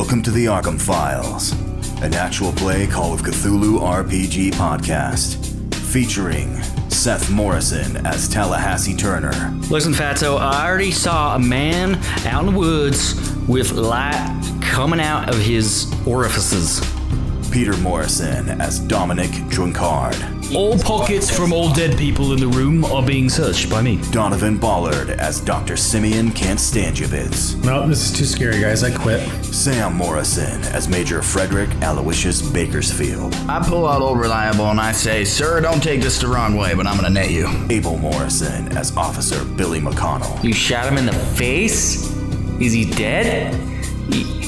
Welcome to the Arkham Files, an actual play Call of Cthulhu RPG podcast, featuring Seth Morrison as Tallahassee Turner. Listen, Fatso, I already saw a man out in the woods with light coming out of his orifices. Peter Morrison as Dominic Drunkard. All pockets from all dead people in the room are being searched by me. Donovan Ballard as Dr. Simeon Kantstanjevitz. No, this is too scary, guys. I quit. Sam Morrison as Major Frederick Aloysius Bakersfield. I pull out Old Reliable and I say, "Sir, don't take this the wrong way, but I'm gonna net you." Abel Morrison as Officer Billy McConnell. You shot him in the face? Is he dead?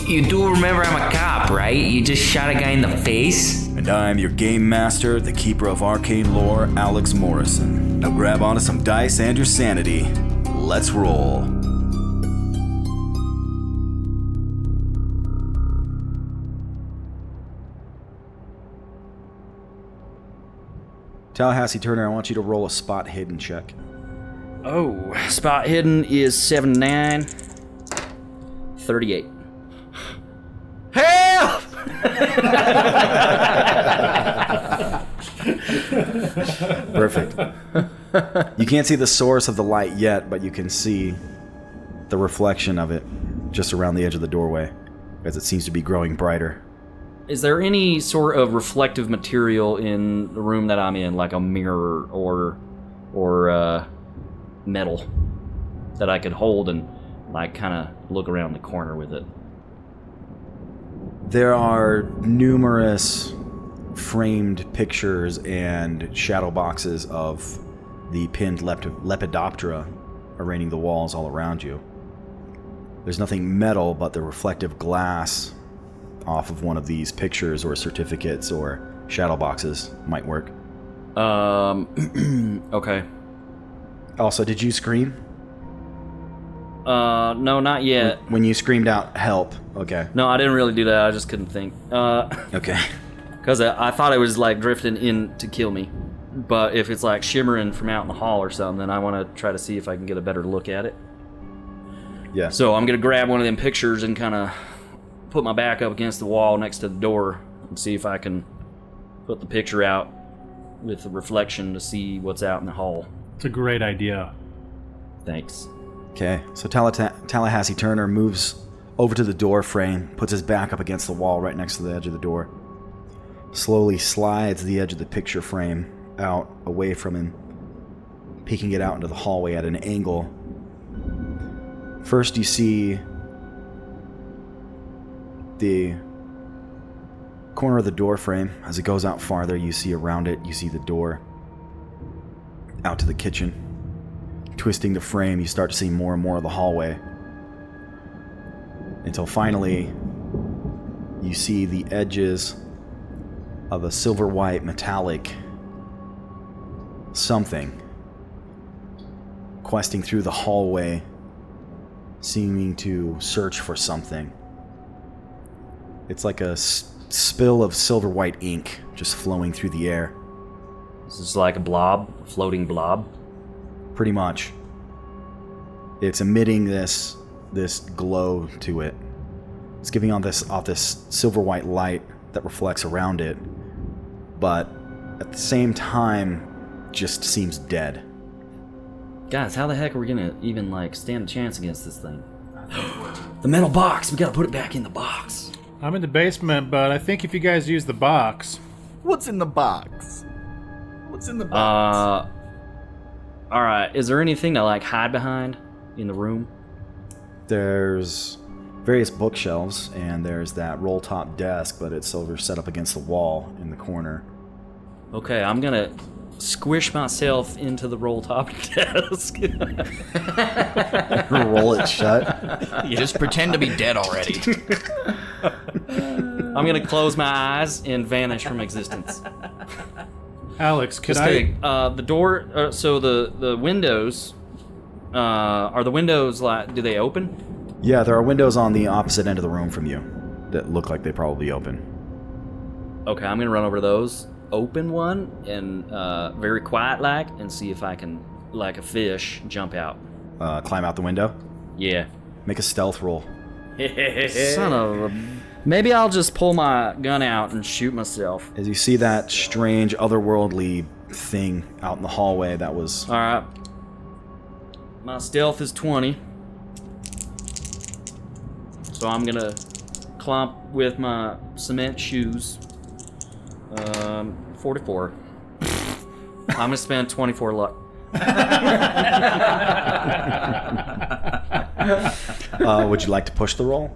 You do remember I'm a cop, right? You just shot a guy in the face? And I'm your game master, the keeper of arcane lore, Alex Morrison. Now grab onto some dice and your sanity. Let's roll. Tallahassee Turner, I want you to roll a spot hidden check. Oh, spot hidden is 79. 38. Help! Perfect. You can't see the source of the light yet, but you can see the reflection of it just around the edge of the doorway, as it seems to be growing brighter. Is there any sort of reflective material in the room that I'm in, like a mirror or metal, that I could hold and like kind of look around the corner with it? There are numerous framed pictures and shadow boxes of the pinned Lepidoptera arranging the walls all around you. There's nothing metal, but the reflective glass off of one of these pictures or certificates or shadow boxes might work. Okay. Also, did you scream? No, not yet. When you screamed out, help. Okay. No, I didn't really do that. I just couldn't think. Okay. Because I thought it was like drifting in to kill me. But if it's like shimmering from out in the hall or something, then I want to try to see if I can get a better look at it. Yeah. So I'm going to grab one of them pictures and kind of put my back up against the wall next to the door and see if I can put the picture out with the reflection to see what's out in the hall. It's a great idea. Thanks. Okay, so Tallahassee Turner moves over to the door frame, puts his back up against the wall right next to the edge of the door, slowly slides the edge of the picture frame out away from him, peeking it out into the hallway at an angle. First you see the corner of the door frame. As it goes out farther, you see around it, you see the door out to the kitchen. Twisting the frame, you start to see more and more of the hallway, until finally you see the edges of a silver white metallic something questing through the hallway, seeming to search for something. It's like a spill of silver white ink just flowing through the air. This is like a blob, a floating blob. Pretty much. It's emitting this glow to it. It's giving off this silver white light that reflects around it, but at the same time just seems dead. Guys, how the heck are we gonna even like stand a chance against this thing? The metal box, we gotta put it back in the box. I'm in the basement, but I think if you guys use the box... What's in the box? What's in the box? Alright, is there anything to like hide behind in the room? There's various bookshelves, and there's that roll-top desk, but it's over set up against the wall in the corner. Okay, I'm gonna squish myself into the roll-top desk. Roll it shut. Just pretend to be dead already. I'm gonna close my eyes and vanish from existence. Alex, could Just kidding. The door, so the windows, are the windows like, do they open? Yeah, there are windows on the opposite end of the room from you that look like they probably open. Okay, I'm gonna run over to those, open one, and very quiet like, and see if I can, like a fish, jump out. Climb out the window? Yeah. Make a stealth roll. Son of a Maybe I'll just pull my gun out and shoot myself. As you see that strange, otherworldly thing out in the hallway, that was... Alright. My stealth is 20. So I'm gonna clomp with my cement shoes. 44. I'm gonna spend 24 luck. Would you like to push the roll?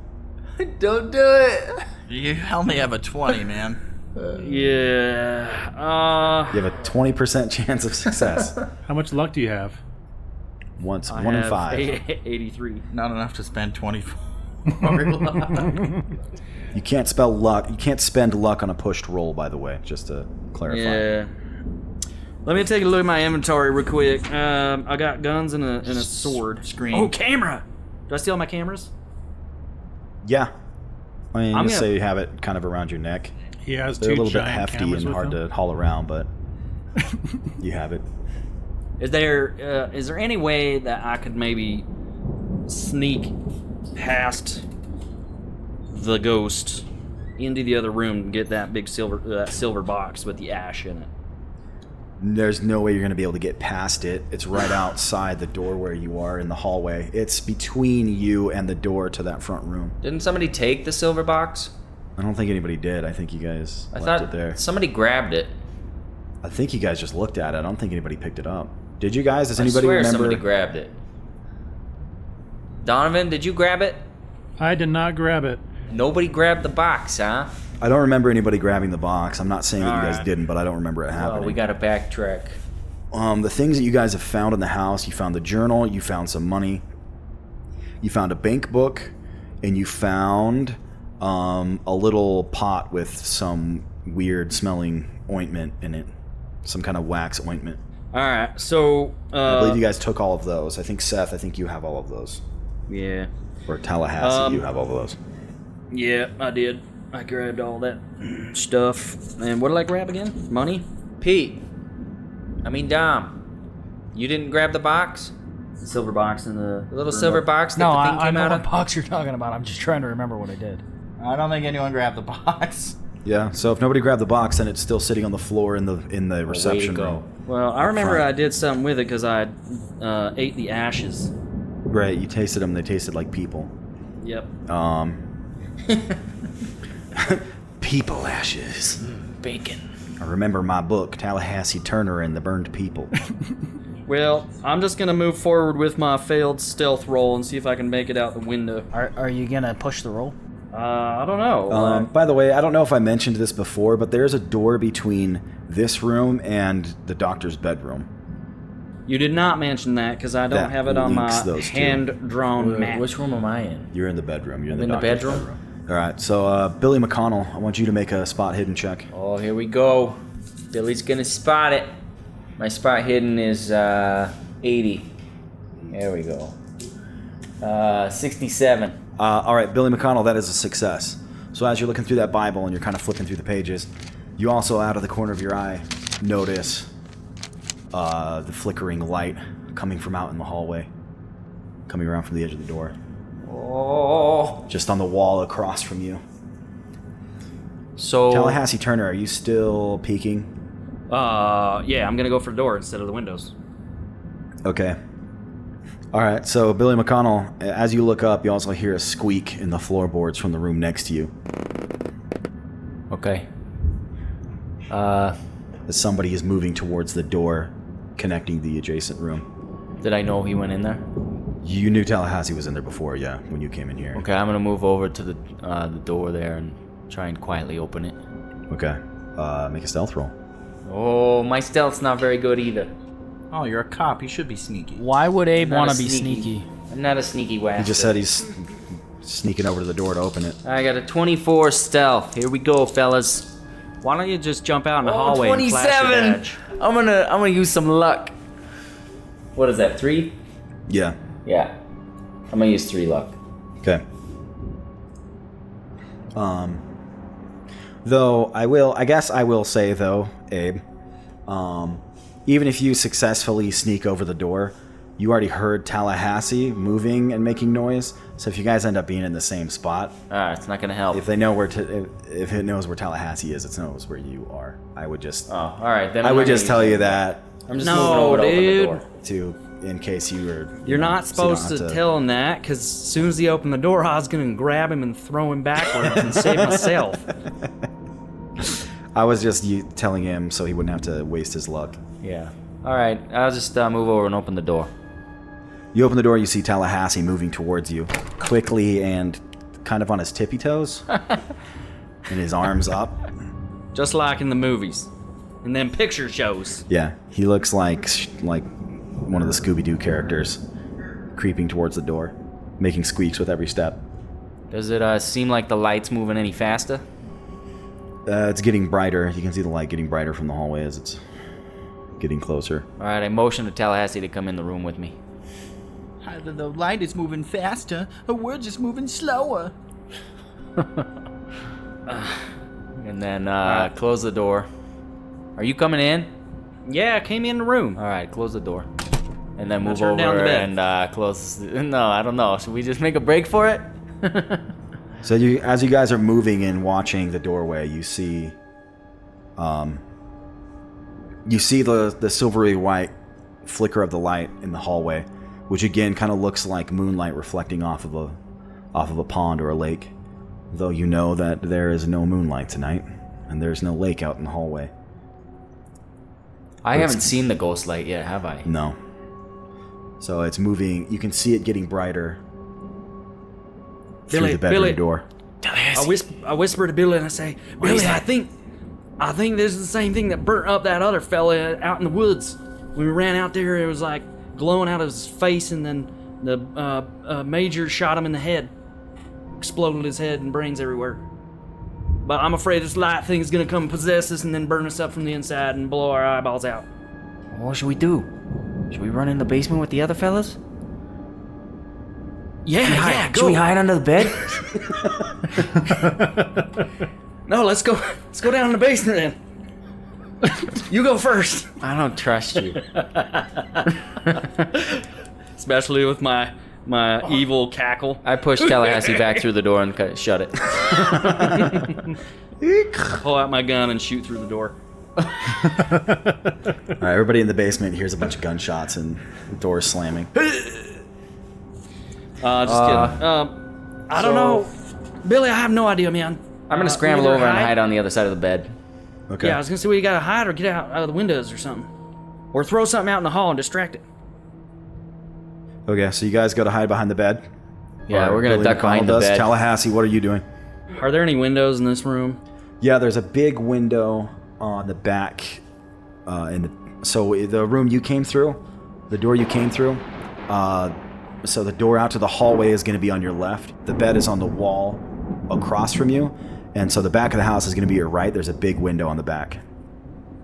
Don't do it. You only have a 20, man. Yeah. You have a 20% chance of success. How much luck do you have? One I in have 5. 83. Not enough to spend 24. You can't spell luck. You can't spend luck on a pushed roll, by the way, just to clarify. Yeah. Let me take a look at my inventory real quick. I got guns and a sword. Screen. Oh, camera! Do I steal my cameras? Yeah. I mean, I'm you gonna- say you have it kind of around your neck. He has They're a two little bit giant hefty cameras and with hard him. to haul around, but you have it. Is there any way that I could maybe sneak past the ghost into the other room and get that big silver box with the ash in it? There's no way you're going to be able to get past it. It's right outside the door where you are in the hallway. It's between you and the door to that front room. Didn't somebody take the silver box? I don't think anybody did. I think you guys I left thought it there. somebody grabbed it. I think you guys just looked at it. I don't think anybody picked it up. Did you guys? Does I anybody swear remember? somebody grabbed it. Donovan, did you grab it? I did not grab it. Nobody grabbed the box, huh? I don't remember anybody grabbing the box. I'm not saying that you guys Alright. didn't, but I don't remember it happening. Oh, we gotta backtrack. The things that you guys have found in the house, you found the journal, you found some money, you found a bank book, and you found a little pot with some weird smelling ointment in it. Some kind of wax ointment. Alright, so... I believe you guys took all of those. I think Seth, you have all of those. Yeah. Or Tallahassee, you have all of those. Yeah, I did. I grabbed all that stuff. And what did I grab again? Money? Pete. Dom. You didn't grab the box? The silver box in the... The little silver box that No, the thing I came know out what of? box you're talking about. I'm just trying to remember what I did. I don't think anyone grabbed the box. Yeah, so if nobody grabbed the box, then it's still sitting on the floor in the reception room. Well, I remember front. I did something with it because I ate the ashes. Right, you tasted them. They tasted like people. Yep. People ashes. Bacon. I remember my book, Tallahassee Turner and the Burned People. Well, I'm just going to move forward with my failed stealth roll and see if I can make it out the window. Are you gonna push the roll? I don't know. By the way, I don't know if I mentioned this before, but there's a door between this room and the doctor's bedroom. You did not mention that because I don't That have it on links my those two. hand-drawn map. Which room am I in? You're in the bedroom. You're in In the the doctor's bedroom? All right, so Billy McConnell, I want you to make a spot hidden check. Oh, here we go. Billy's gonna spot it. My spot hidden is 80. There we go. 67. All right, Billy McConnell, that is a success. So as you're looking through that Bible and you're kind of flipping through the pages, you also, out of the corner of your eye, notice the flickering light coming from out in the hallway, coming around from the edge of the door, Oh. just on the wall across from you. So. Tallahassee Turner, are you still peeking? Yeah, I'm going to go for the door instead of the windows. Okay. All right, so Billy McConnell, as you look up, you also hear a squeak in the floorboards from the room next to you. Okay. As somebody is moving towards the door connecting the adjacent room. Did I know he went in there? You knew Tallahassee was in there before, yeah, when you came in here. Okay, I'm gonna move over to the door there and try and quietly open it. Okay. Make a stealth roll. Oh, my stealth's not very good either. Oh, you're a cop. You should be sneaky. Why would Abe Not want a to be sneaky? I'm not a sneaky whack. He just said he's sneaking over to the door to open it. I got a 24 stealth. Here we go, fellas. Why don't you just jump out in the Oh, hallway and flash your 27! badge? I'm gonna use some luck. What is that? 3? Yeah. Yeah. I'm gonna use 3 luck. Okay. Though I guess I will say though, Abe, even if you successfully sneak over the door, you already heard Tallahassee moving and making noise. So if you guys end up being in the same spot, it's not gonna help. if they know if it knows where Tallahassee is, it knows where you are. I would just. Oh, all right. Then I would just tell you that. I'm just moving over to open the door. In case you were. You're not supposed to tell him that, because as soon as he opened the door, I was going to grab him and throw him backwards and save myself. I was just telling him so he wouldn't have to waste his luck. Yeah. All right. I'll just move over and open the door. You open the door, you see Tallahassee moving towards you, quickly and kind of on his tippy toes, and his arms up. Just like in the movies. And then picture shows. Yeah, he looks like one of the Scooby-Doo characters, creeping towards the door, making squeaks with every step. Does it seem like the light's moving any faster? It's getting brighter. You can see the light getting brighter from the hallway as it's getting closer. All right, I motion to Tallahassee to come in the room with me. Either the light is moving faster, or we're just moving slower. And then close the door. Are you coming in? Yeah, I came in the room. All right, close the door. And then move turn down over the bed. and close. No, I don't know. Should we just make a break for it? So as you guys are moving and watching the doorway, you see the silvery white flicker of the light in the hallway, which again kind of looks like moonlight reflecting off of a pond or a lake. Though you know that there is no moonlight tonight, and there's no lake out in the hallway. I haven't seen the ghost light yet, have I? No. So it's moving. You can see it getting brighter through the bedroom door. I whisper to Billy and I say, Billy, I think this is the same thing that burnt up that other fella out in the woods. When we ran out there, it was like glowing out of his face, and then the major shot him in the head. Exploded his head and brains everywhere. But I'm afraid this light thing is gonna come possess us and then burn us up from the inside and blow our eyeballs out. What should we do? Should we run in the basement with the other fellas? Yeah, go. Should we hide under the bed? No, let's go down in the basement then. You go first. I don't trust you. Especially with my evil cackle. I push Tallahassee back through the door and shut it. Pull out my gun and shoot through the door. All right, everybody in the basement hears a bunch of gunshots and the doors slamming. Just kidding. I don't know. Billy, I have no idea, man. I'm gonna scramble over and hide on the other side of the bed. Okay. Yeah, I was gonna say we gotta hide or get out of the windows or something. Or throw something out in the hall and distract it. Okay, so you guys go to hide behind the bed? Yeah, Or we're gonna Billy duck McConnell behind the does. bed. Tallahassee, what are you doing? Are there any windows in this room? Yeah, there's a big window on the back. So the room you came through, the door you came through, so the door out to the hallway is going to be on your left. The bed is on the wall across from you, and so the back of the house is going to be your right. There's a big window on the back.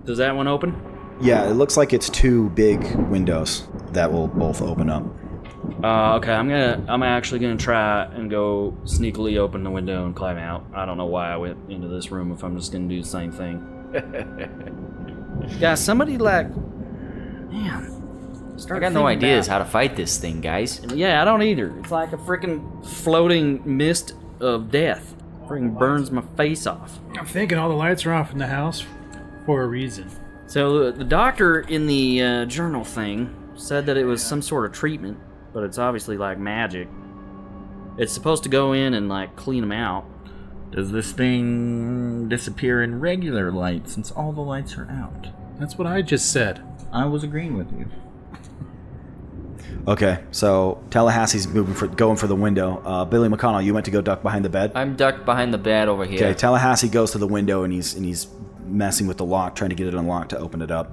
Does that one open? Yeah, it looks like it's two big windows that will both open up. Okay, I'm actually gonna try and go sneakily open the window and climb out. I don't know why I went into this room if I'm just gonna do the same thing. Yeah, somebody man. I got no ideas how to fight this thing, guys. Yeah, I don't either. It's like a freaking floating mist of death. Freaking burns my face off. I'm thinking all the lights are off in the house for a reason. So the doctor in the journal thing said that it was some sort of treatment, but it's obviously like magic. It's supposed to go in and like clean them out. Does this thing disappear in regular light since all the lights are out? That's what I just said. I was agreeing with you. Okay, so Tallahassee's going for the window. Billy McConnell, you went to go duck behind the bed? I'm ducked behind the bed over here. Okay, Tallahassee goes to the window and he's messing with the lock, trying to get it unlocked to open it up.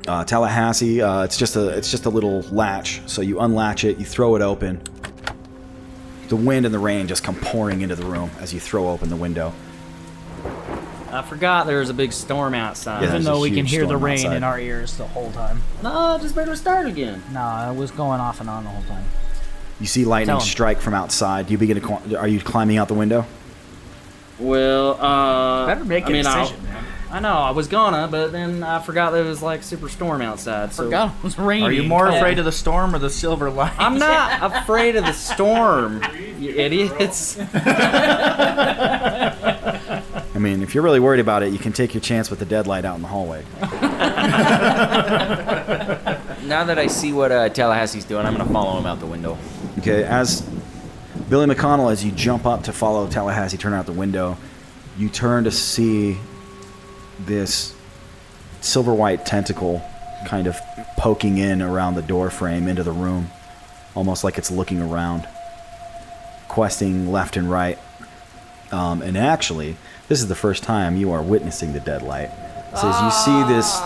Tallahassee, it's just a little latch. So you unlatch it, you throw it open. The wind and the rain just come pouring into the room as you throw open the window. I forgot there was a big storm outside. Yeah, Even there's a though we can huge hear the storm rain outside. in our ears the whole time. No, just better start again. No, it was going off and on the whole time. You see lightning Tell him. strike from outside. You begin to. Are you climbing out the window? Well, Better make a decision, man. I know, I was gonna, but then I forgot there was like super storm outside. So Forgot it was raining. Are you more afraid of the storm or the silver light? I'm not afraid of the storm, you idiots. I mean, if you're really worried about it, you can take your chance with the dead light out in the hallway. Now that I see what Tallahassee's doing, I'm gonna follow him out the window. Okay, as Billy McConnell, as you jump up to follow Tallahassee turn out the window, you turn to see this silver white tentacle kind of poking in around the door frame into the room, almost like it's looking around, questing left and right. And actually, this is the first time you are witnessing the dead light. So as you see this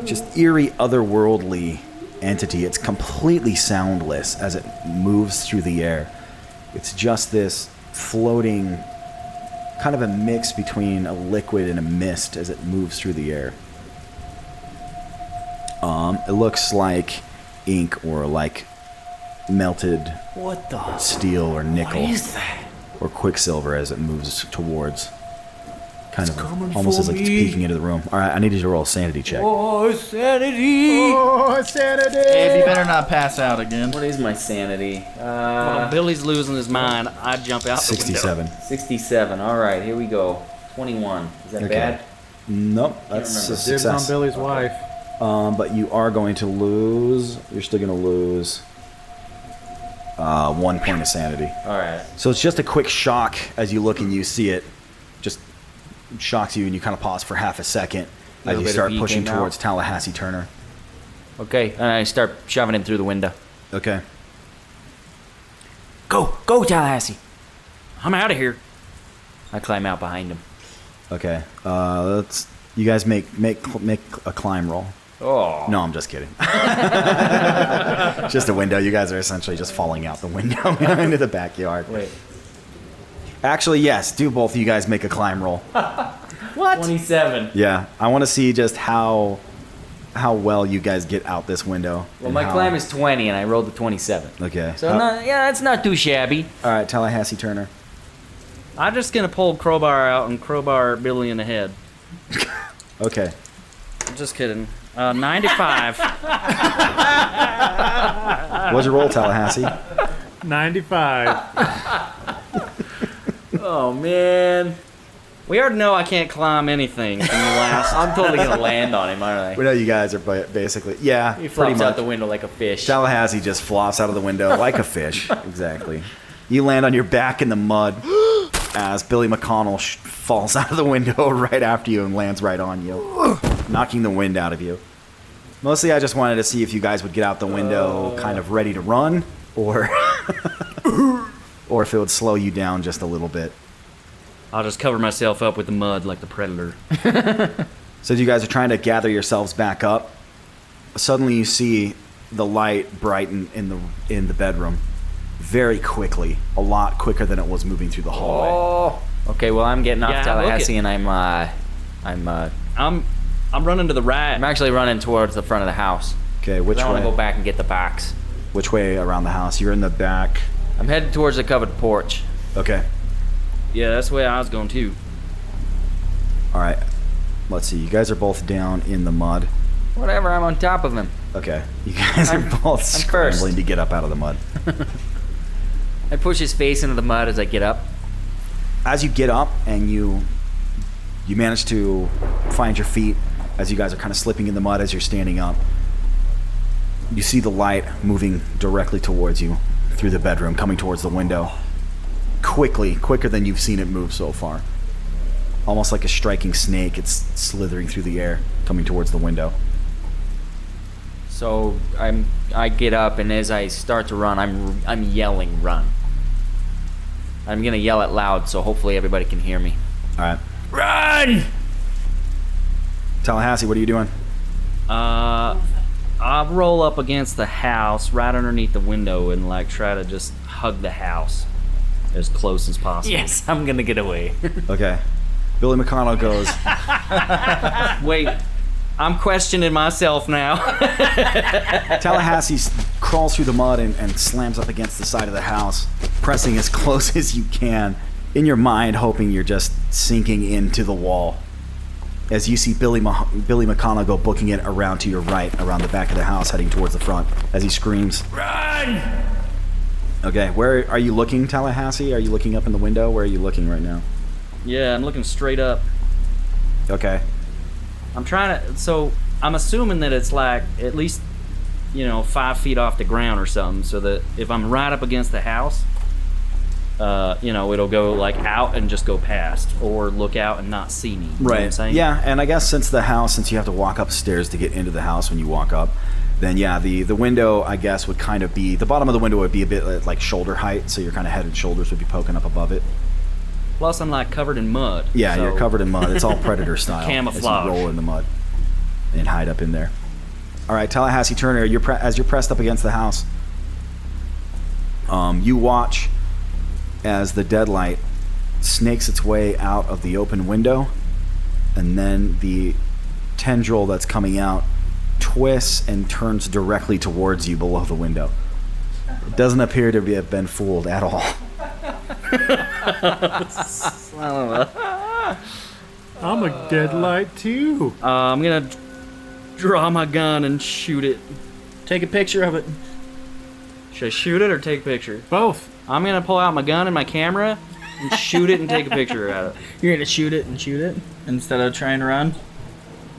just eerie, otherworldly entity, it's completely soundless as it moves through the air. It's just this floating, kind of a mix between a liquid and a mist as it moves through the air. It looks like ink or like melted steel or nickel. What is that? Or quicksilver as it moves towards. Kind of almost as like it's peeking into the room. All right, I need you to roll a sanity check. Oh, sanity! Oh, sanity! Abe, you better not pass out again. What is my sanity? While Billy's losing his mind, I jump out the window. 67. 67. All right, here we go. 21. Is that bad? Nope, that's a Dibs on success. Billy's wife. But you are going to lose. You're still going to lose 1 point of sanity. All right. So it's just a quick shock as you look and you see it. Just shocks you, and you kind of pause for half a second as you start pushing towards Tallahassee Turner. Okay, and I start shoving him through the window. Okay. Go, Tallahassee! I'm out of here. I climb out behind him. Okay. Let's. You guys make a climb roll. Oh. No, I'm just kidding. Just a window. You guys are essentially just falling out the window into the backyard. Wait. Actually, yes. Do both of you guys make a climb roll? What? 27. Yeah. I want to see just how well you guys get out this window. Well, my climb is 20, and I rolled the 27. Okay. So that's not too shabby. All right, Tallahassee Turner. I'm just gonna pull crowbar out and crowbar Billy in the head. Okay. I'm just kidding. 95. What's your roll, Tallahassee? 95. Oh, man. We already know I can't climb anything from the last. I'm totally going to land on him, aren't I? We know you guys are basically, yeah, He pretty flops much. out the window like a fish. Tallahassee just flops out of the window like a fish. Exactly. You land on your back in the mud as Billy McConnell falls out of the window right after you and lands right on you, knocking the wind out of you. Mostly I just wanted to see if you guys would get out the window kind of ready to run, or or if it would slow you down just a little bit. I'll just cover myself up with the mud like the Predator. So as you guys are trying to gather yourselves back up, suddenly you see the light brighten in the bedroom very quickly, a lot quicker than it was moving through the hallway. Oh. Okay, well, I'm getting off Tallahassee, and I'm running to the right. I'm actually running towards the front of the house. Okay, which way? I want to go back and get the box. Which way around the house? You're in the back. I'm headed towards the covered porch. Okay. Yeah, that's the way I was going too. All right. Let's see. You guys are both down in the mud. Whatever, I'm on top of him. Okay. You guys are both scrambling to get up out of the mud. I push his face into the mud as I get up. As you get up and you manage to find your feet as you guys are kind of slipping in the mud as you're standing up, you see the light moving directly towards you through the bedroom, coming towards the window. Quicker than you've seen it move so far. Almost like a striking snake, it's slithering through the air, coming towards the window. So I get up, and as I start to run, I'm yelling, "Run!" I'm gonna yell it loud, so hopefully everybody can hear me. All right. Run! Tallahassee, what are you doing? I roll up against the house, right underneath the window, and like try to just hug the house as close as possible. Yes, I'm gonna get away. Okay. Billy McConnell goes. Wait, I'm questioning myself now. Tallahassee crawls through the mud and slams up against the side of the house, pressing as close as you can, in your mind hoping you're just sinking into the wall. as you see Billy McConaughey booking it around to your right, around the back of the house, heading towards the front, as he screams, "Run!" Okay, where are you looking, Tallahassee? Are you looking up in the window? Where are you looking right now? Yeah, I'm looking straight up. Okay. I'm trying to... So, I'm assuming that it's like at least, 5 feet off the ground or something, so that if I'm right up against the house, it'll go like out and just go past, or look out and not see me. You know what I'm saying? Yeah, and I guess since you have to walk upstairs to get into the house when you walk up, then yeah, the window, I guess, would kind of be, the bottom of the window would be a bit like shoulder height, so your kind of head and shoulders would be poking up above it. Plus, I'm like covered in mud. Yeah, so you're covered in mud. It's all Predator style. Camouflage. As you roll in the mud and hide up in there. All right, Tallahassee Turner, as you're pressed up against the house, you watch as the deadlight snakes its way out of the open window, and then the tendril that's coming out twists and turns directly towards you below the window. It doesn't appear to have been fooled at all. I'm a deadlight too. I'm gonna draw my gun and shoot it. Take a picture of it. Should I shoot it or take a picture? Both. I'm gonna pull out my gun and my camera and shoot it and take a picture of it. You're gonna shoot it and shoot it? Instead of trying to run?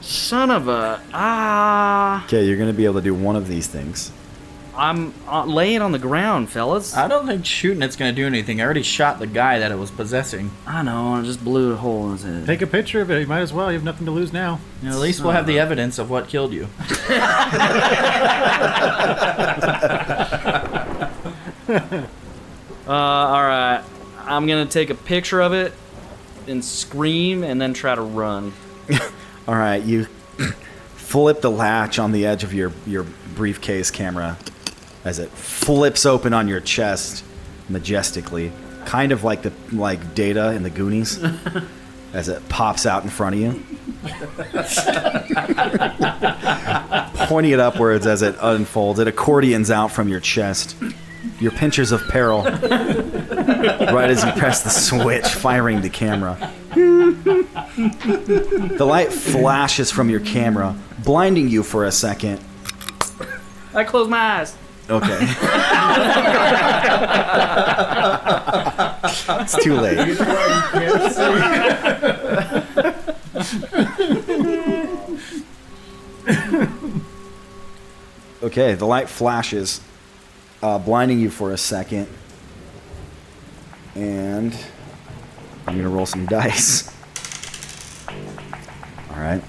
Son of a... Okay, you're going to be able to do one of these things. I'm laying on the ground, fellas. I don't think shooting it's going to do anything. I already shot the guy that it was possessing. I know, I just blew a hole in his head. Take a picture of it. You might as well. You have nothing to lose now. At least we'll have the evidence of what killed you. Alright. I'm going to take a picture of it and scream and then try to run. All right, you flip the latch on the edge of your briefcase camera as it flips open on your chest majestically, kind of like Data in the Goonies, as it pops out in front of you, pointing it upwards as it unfolds. It accordions out from your chest. Your pinchers of peril, right as you press the switch, firing the camera. The light flashes from your camera, blinding you for a second. I close my eyes. Okay. It's too late. Okay, the light flashes, blinding you for a second. And I'm going to roll some dice. All right.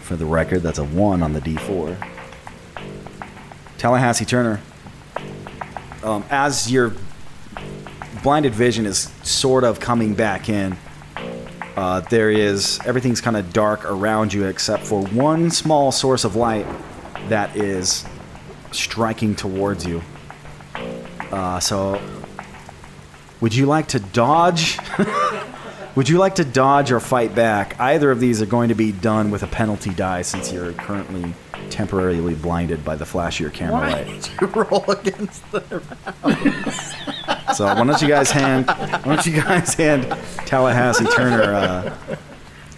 For the record, that's a 1 on the D4. Tallahassee Turner, as your blinded vision is sort of coming back in, everything's kind of dark around you except for one small source of light that is striking towards you. So, would you like to dodge? Would you like to dodge or fight back? Either of these are going to be done with a penalty die since you're currently temporarily blinded by the flash of your camera light. Why did you roll against the rounds? So why don't you guys hand Tallahassee Turner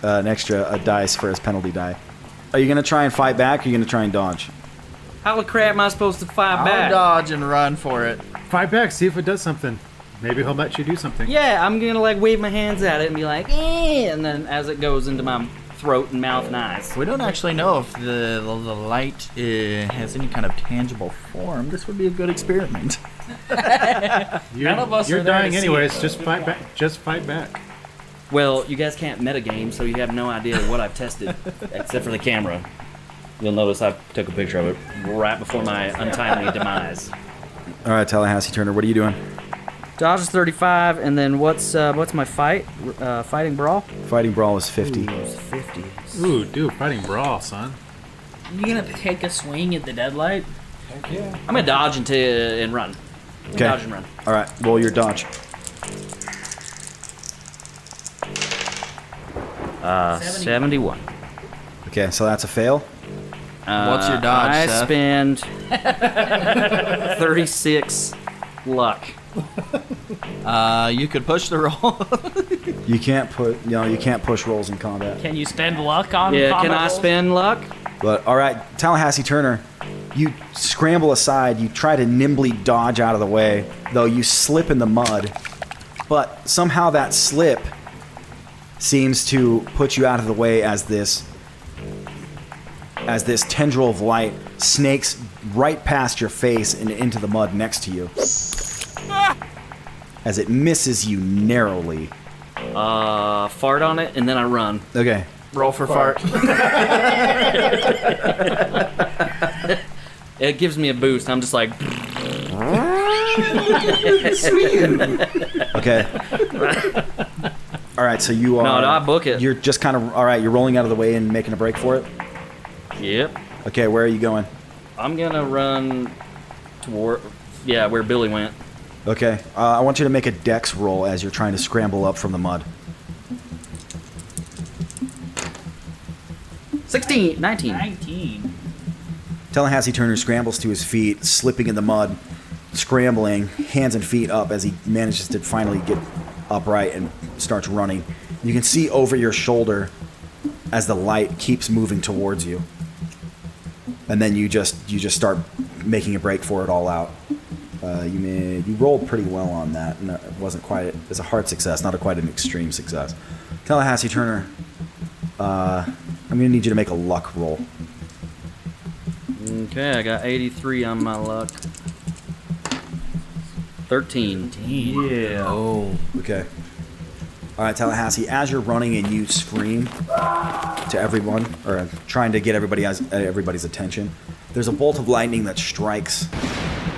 an extra dice for his penalty die? Are you gonna try and fight back, or are you gonna try and dodge? How the crap am I supposed to fight back? I'll dodge and run for it. Fight back, see if it does something. Maybe he'll let you do something. Yeah, I'm gonna wave my hands at it and be like, eh, and then as it goes into my throat and mouth and eyes. We don't actually know if the light has any kind of tangible form. This would be a good experiment. None of us are dying anyways. Just fight back. Just fight back. Well, you guys can't metagame, so you have no idea what I've tested, except for the camera. You'll notice I took a picture of it right before my untimely demise. All right, Tallahassee Turner, what are you doing? Dodge is 35, and then what's my fight? Fighting brawl? Fighting brawl is 50. Ooh, it's 50. Ooh, dude, fighting brawl, son. You gonna take a swing at the deadlight? Heck yeah. I'm gonna dodge and run. Okay. Dodge and run. All right, roll your dodge. 71. Okay, so that's a fail. What's your dodge, I Seth? spend 36 luck. You could push the roll. You can't push rolls in combat. Can you spend luck on Yeah, combat can I rolls? spend luck? But all right, Tallahassee Turner, you scramble aside. You try to nimbly dodge out of the way, though you slip in the mud. But somehow that slip seems to put you out of the way as this tendril of light snakes right past your face and into the mud next to you. As it misses you narrowly. Fart on it, and then I run. Okay. Roll for fart. It gives me a boost. I'm just like... Okay. All right, so you are... No, I book it. You're just kind of... All right, you're rolling out of the way and making a break for it? Yep. Okay, where are you going? I'm gonna run toward... Yeah, where Billy went. Okay. I want you to make a dex roll as you're trying to scramble up from the mud. 16, 19. 19. Tallahassee Turner scrambles to his feet, slipping in the mud, scrambling, hands and feet up as he manages to finally get upright and starts running. You can see over your shoulder as the light keeps moving towards you. And then you just start making a break for it all out. You rolled pretty well on that. No, it wasn't quite... It's a hard success, not quite an extreme success. Tallahassee Turner, I'm going to need you to make a luck roll. Okay, I got 83 on my luck. 13. Yeah. Oh. Okay. All right, Tallahassee, as you're running and you scream to everyone, or trying to get everybody's attention, there's a bolt of lightning that strikes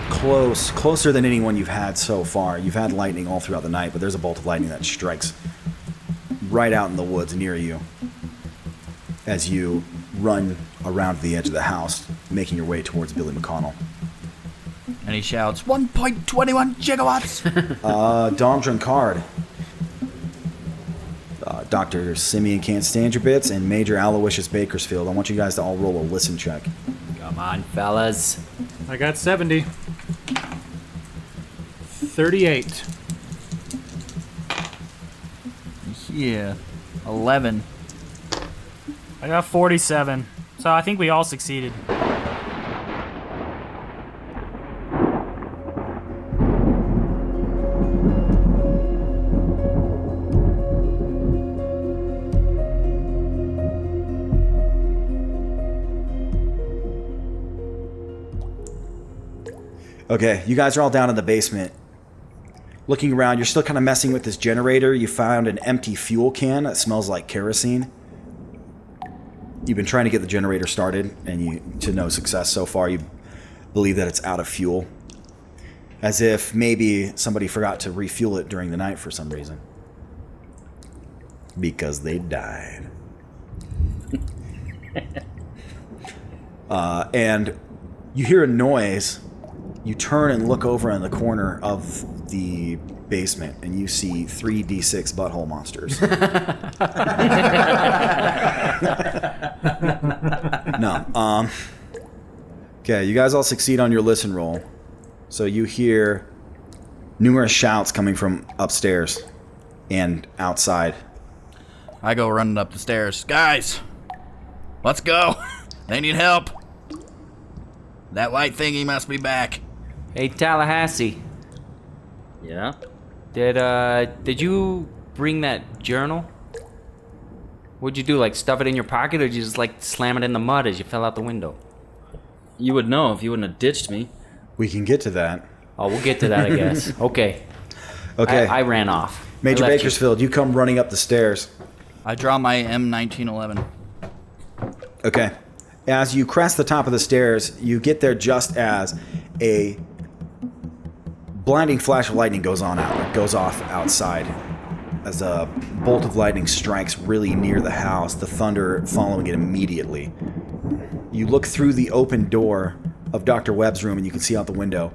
closer than anyone you've had so far. You've had lightning all throughout the night, but there's a bolt of lightning that strikes right out in the woods near you as you run around the edge of the house, making your way towards Billy McConnell. And he shouts, 1.21 gigawatts! Dom Drunkard. Dr. Simeon Can't Stand Your Bits and Major Aloysius Bakersfield. I want you guys to all roll a listen check. Come on, fellas. I got 70. 38. Yeah. 11. I got 47. So I think we all succeeded. Okay, you guys are all down in the basement. Looking around, you're still kind of messing with this generator. You found an empty fuel can that smells like kerosene. You've been trying to get the generator started, and to no success so far. You believe that it's out of fuel. As if maybe somebody forgot to refuel it during the night for some reason. Because they died. And you hear a noise. You turn and look over in the corner of the basement, and you see 3 D6 butthole monsters. No. Okay, you guys all succeed on your listen roll. So you hear numerous shouts coming from upstairs and outside. I go running up the stairs. Guys, let's go. They need help. That light thingy must be back. Hey, Tallahassee. Yeah? Did you bring that journal? What'd you do, like stuff it in your pocket, or did you just like slam it in the mud as you fell out the window? You would know if you wouldn't have ditched me. We can get to that. Oh, we'll get to that, I guess. Okay. Okay. I ran off. Major I left Bakersfield, you come running up the stairs. I draw my M1911. Okay. As you crest the top of the stairs, you get there just as a blinding flash of lightning goes off outside. As a bolt of lightning strikes really near the house, the thunder following it immediately. You look through the open door of Dr. Webb's room and you can see out the window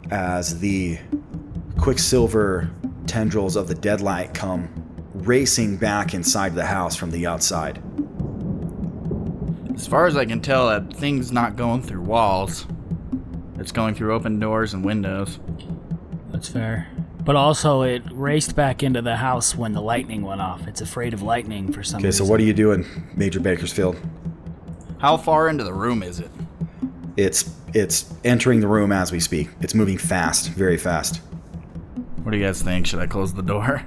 as the quicksilver tendrils of the deadlight come racing back inside the house from the outside. As far as I can tell, that thing's not going through walls. It's going through open doors and windows. That's fair. But also, it raced back into the house when the lightning went off. It's afraid of lightning for some reason. Okay, so what are you doing, Major Bakersfield? How far into the room is it? It's entering the room as we speak. It's moving fast, very fast. What do you guys think? Should I close the door?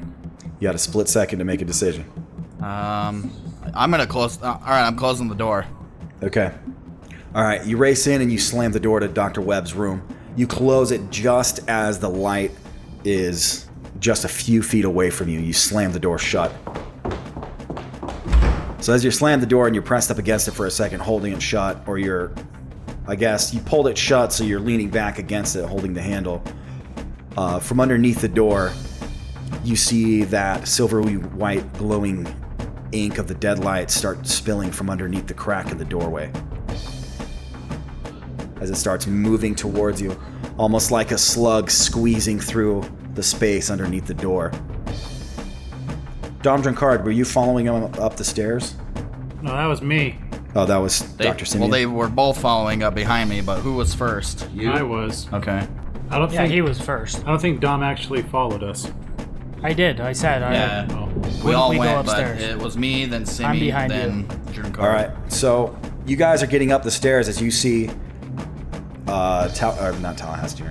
You got a split second to make a decision. I'm gonna close. All right, I'm closing the door. Okay. All right, you race in and you slam the door to Dr. Webb's room. You close it just as the light is just a few feet away from you. You slam the door shut. So as you slam the door and you're pressed up against it for a second, holding it shut, or you pulled it shut, so you're leaning back against it, holding the handle. From underneath the door, you see that silvery white glowing ink of the deadlight start spilling from underneath the crack in the doorway. As it starts moving towards you, almost like a slug squeezing through the space underneath the door. Dom Drunkard, were you following him up the stairs? No, that was me. Oh, that was Dr. Simeon? Well, they were both following up behind me, but who was first? You? I was. Okay. I don't think he was first. I don't think Dom actually followed us. I did. I said. Yeah. We all go went, but upstairs? it was me, then Simi, I'm behind then Drunkard. All right, so you guys are getting up the stairs as you see not Tallahassee.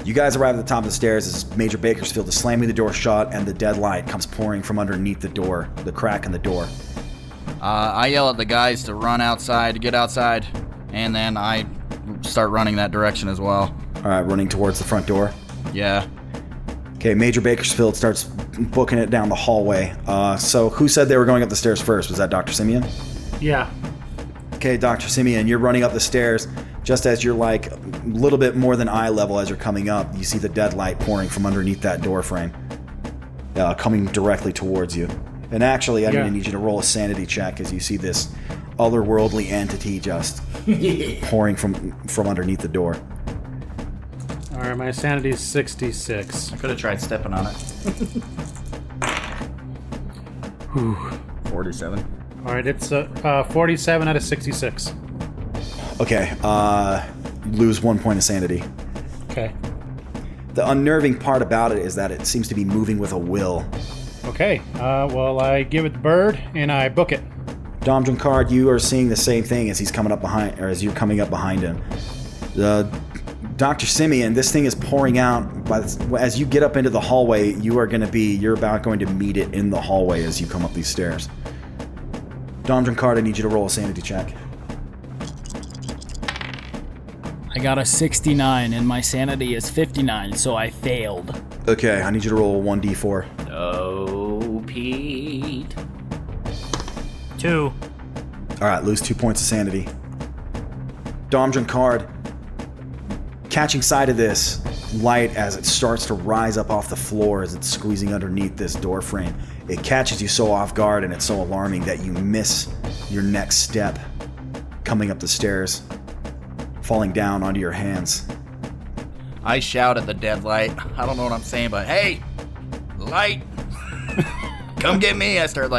You guys arrive at the top of the stairs as Major Bakersfield is slamming the door shut and the dead light comes pouring from underneath the door, the crack in the door. I yell at the guys to run outside, to get outside, and then I start running that direction as well. All right, running towards the front door. Yeah. Okay, Major Bakersfield starts booking it down the hallway. So who said they were going up the stairs first? Was that Dr. Simeon? Yeah. Okay, Dr. Simeon, you're running up the stairs. Just as you're like a little bit more than eye level as you're coming up, you see the dead light pouring from underneath that door frame, coming directly towards you. And actually, I'm going to need you to roll a sanity check as you see this otherworldly entity just pouring from underneath the door. All right, my sanity is 66. I could have tried stepping on it. 47. All right, it's 47 out of 66. Okay, lose 1 point of sanity. Okay. The unnerving part about it is that it seems to be moving with a will. Okay, well, I give it the bird and I book it. Dom Drunkard, you are seeing the same thing as he's coming up behind, or as you're coming up behind him. Dr. Simeon, this thing is pouring out. As you get up into the hallway, you're about going to meet it in the hallway as you come up these stairs. Dom Drunkard, I need you to roll a sanity check. I got a 69 and my sanity is 59, so I failed. Okay, I need you to roll a 1d4. Oh, Pete. 2. Alright, lose 2 points of sanity. Dom Drunkard, catching sight of this light as it starts to rise up off the floor as it's squeezing underneath this door frame. It catches you so off guard and it's so alarming that you miss your next step coming up the stairs, falling down onto your hands. I shout at the dead light. I don't know what I'm saying, but hey, light, come get me. I start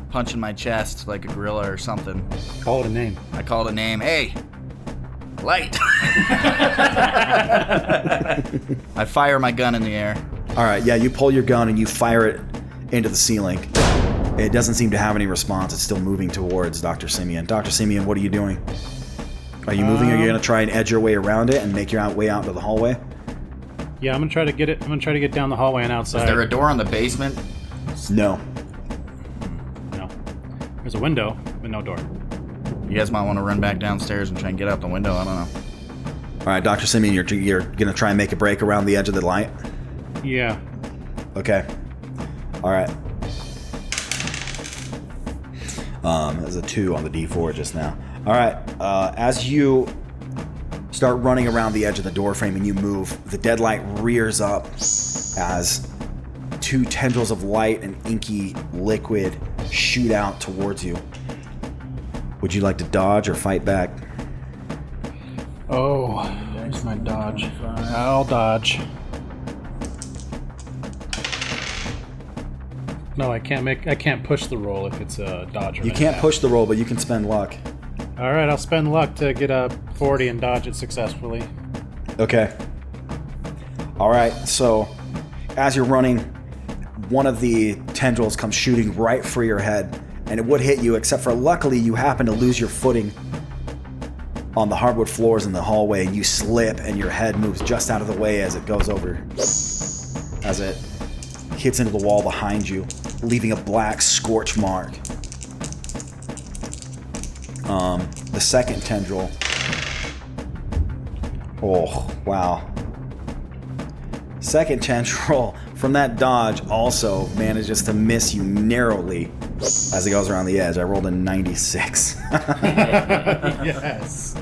punching my chest like a gorilla or something. Call it a name. I call it a name. Hey, light. I fire my gun in the air. All right, yeah, you pull your gun and you fire it into the ceiling. It doesn't seem to have any response. It's still moving towards Dr. Simeon. Dr. Simeon, what are you doing? Are you moving? Or are you going to try and edge your way around it and make your way out into the hallway? Yeah, I'm going to try to get it. I'm going to try to get down the hallway and outside. Is there a door in the basement? No. No. There's a window, but no door. You guys might want to run back downstairs and try and get out the window. I don't know. All right, Dr. Simeon, you're going to try and make a break around the edge of the light? Yeah. Okay. All right. There's a 2 on the D4 just now. All right. As you start running around the edge of the doorframe and you move, the dead light rears up as 2 tendrils of light and inky liquid shoot out towards you. Would you like to dodge or fight back? Oh, there's my dodge. I'll dodge. No, I can't push the roll if it's a dodge. You can't push the roll, but you can spend luck. All right, I'll spend luck to get a 40 and dodge it successfully. Okay. All right, so as you're running, one of the tendrils comes shooting right for your head, and it would hit you, except for luckily you happen to lose your footing on the hardwood floors in the hallway, and you slip, and your head moves just out of the way as it goes over, as it hits into the wall behind you, leaving a black scorch mark. The second tendril. Oh, wow. Second tendril from that dodge also manages to miss you narrowly as it goes around the edge. I rolled a 96. Yes.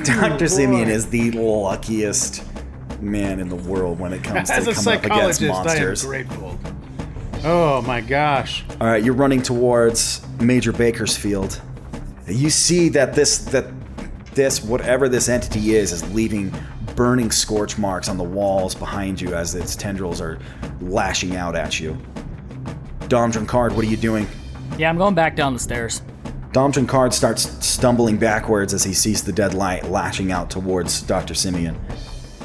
Dr. Simeon is the luckiest man in the world when it comes to As a coming up against psychologist, monsters. I am grateful. Oh my gosh. All right, you're running towards Major Bakersfield. You see that this whatever this entity is leaving burning scorch marks on the walls behind you as its tendrils are lashing out at you. Dom Drunkard, what are you doing? Yeah, I'm going back down the stairs. Dom Drunkard starts stumbling backwards as he sees the dead light lashing out towards Dr. Simeon.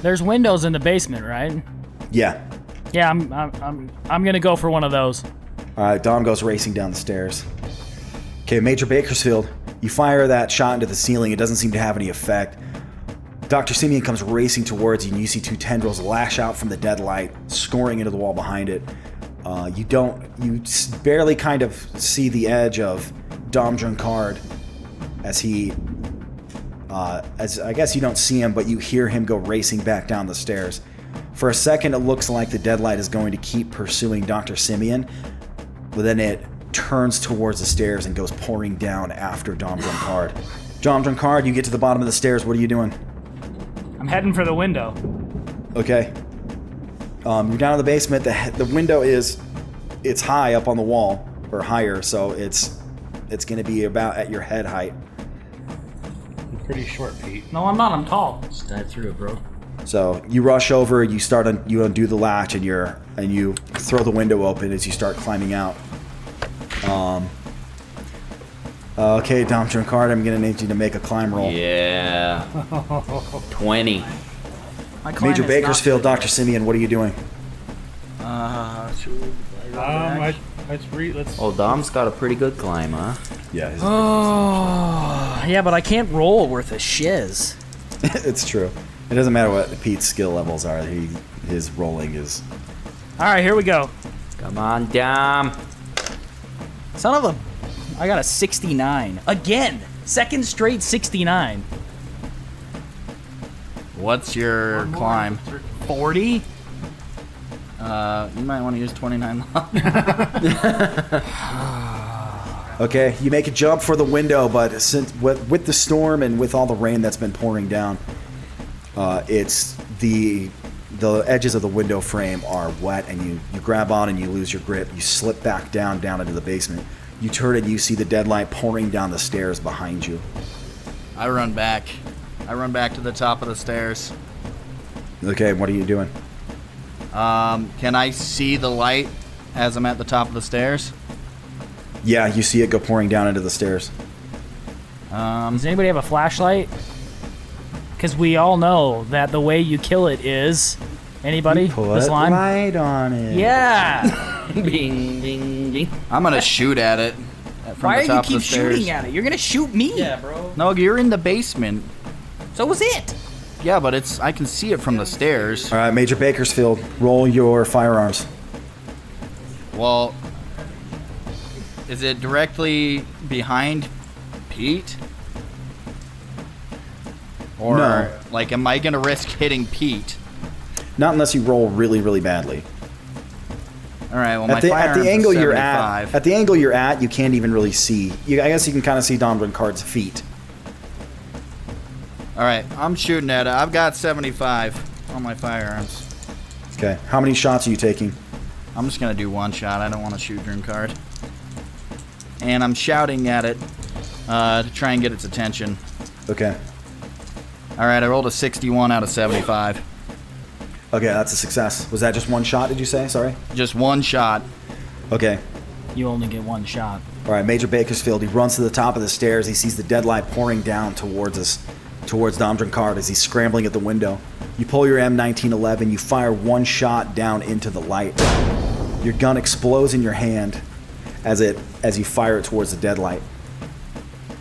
There's windows in the basement, right? Yeah. Yeah, I'm gonna go for one of those. All right, Dom goes racing down the stairs. Okay, Major Bakersfield, you fire that shot into the ceiling. It doesn't seem to have any effect. Dr. Simeon comes racing towards you, and you see two tendrils lash out from the dead light, scoring into the wall behind it. You barely kind of see the edge of Dom Drunkard as he, as I guess you don't see him, but you hear him go racing back down the stairs. For a second, it looks like the deadlight is going to keep pursuing Dr. Simeon, but then it turns towards the stairs and goes pouring down after Dom Drunkard. Dom Drunkard, you get to the bottom of the stairs. What are you doing? I'm heading for the window. Okay. You're down in the basement. The window it's high up on the wall, or higher, so it's going to be about at your head height. You're pretty short, Pete. No, I'm not. I'm tall. Just dive through it, bro. So you rush over, you undo the latch, and you throw the window open as you start climbing out. Okay, Dom Drunkard, I'm gonna need you to make a climb roll. Yeah. 20. My climb Major is Bakersfield, Dr. Simeon, what are you doing? Let's. Oh, Dom's got a pretty good climb, huh? Yeah. Oh, yeah, but I can't roll worth a shiz. It's true. It doesn't matter what Pete's skill levels are. His rolling is. All right, here we go. Come on, Dom. Son of a... I got a 69. Again! Second straight 69. What's your climb? 40? You might want to use 29 Okay, you make a jump for the window, but since with the storm and with all the rain that's been pouring down, it's the edges of the window frame are wet, and you grab on and you lose your grip. You slip back down into the basement. You turn and you see the deadlight pouring down the stairs behind you. I run back. I run back to the top of the stairs. Okay, what are you doing? Can I see the light as I'm at the top of the stairs? Yeah, you see it go pouring down into the stairs. Does anybody have a flashlight? Because we all know that the way you kill it is... Anybody? The slime? Light on it. Yeah! Bing, bing, bing. I'm gonna shoot at it from Why the do you top keep of the stairs. shooting at it? You're gonna shoot me. Yeah, bro. No, you're in the basement. So was it. Yeah, but I can see it from the stairs. All right, Major Bakersfield, roll your firearms. Well, is it directly behind Pete? Or, No. like, am I gonna risk hitting Pete? Not unless you roll really, really badly. All right. Well, my At the firearms angle is you're 75. at the angle you're at, you can't even really see. I guess you can kind of see Dom Drunkard's feet. All right, I'm shooting at it. I've got 75 on my firearms. Okay, how many shots are you taking? I'm just gonna do one shot. I don't want to shoot Drunkard. And I'm shouting at it to try and get its attention. Okay. All right, I rolled a 61 out of 75. Okay, that's a success. Was that just one shot, did you say? Sorry? Just one shot. Okay. You only get one shot. All right, Major Bakersfield, he runs to the top of the stairs. He sees the deadlight pouring down towards Dom Drunkard as he's scrambling at the window. You pull your M1911, you fire one shot down into the light. Your gun explodes in your hand as you fire it towards the deadlight.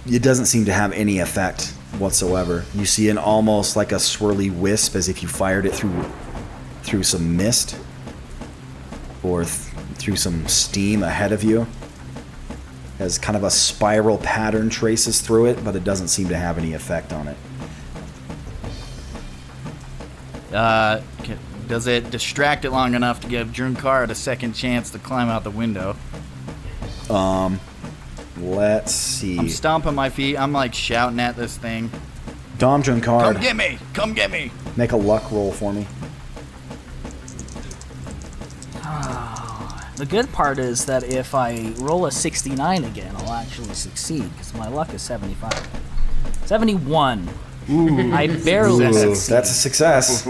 It doesn't seem to have any effect whatsoever. You see an almost like a swirly wisp as if you fired it through some mist or through some steam ahead of you. As kind of a spiral pattern traces through it, but it doesn't seem to have any effect on it. Does it distract it long enough to give Drunkard a second chance to climb out the window? Let's see. I'm stomping my feet. I'm like shouting at this thing. Dom Drunkard. Come get me! Come get me! Make a luck roll for me. The good part is that if I roll a 69 again, I'll actually succeed, because my luck is 75. 71. Ooh. I barely succeed. That's a success.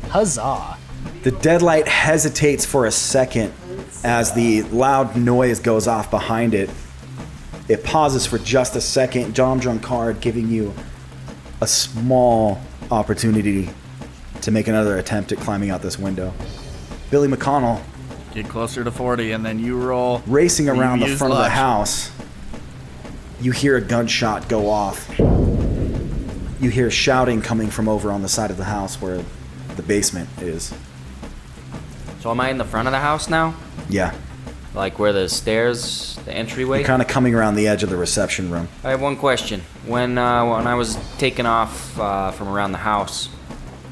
Huzzah. The deadlight hesitates for a second as the loud noise goes off behind it. It pauses for just a second, Dom Drunkard giving you a small opportunity to make another attempt at climbing out this window. Billy McConnell. Get closer to 40 and then you roll. Racing around the front of the house, you hear a gunshot go off. You hear shouting coming from over on the side of the house where the basement is. So am I in the front of the house now? Yeah. Like where the stairs, the entryway? You're kind of coming around the edge of the reception room. I have one question. When I was taking off from around the house,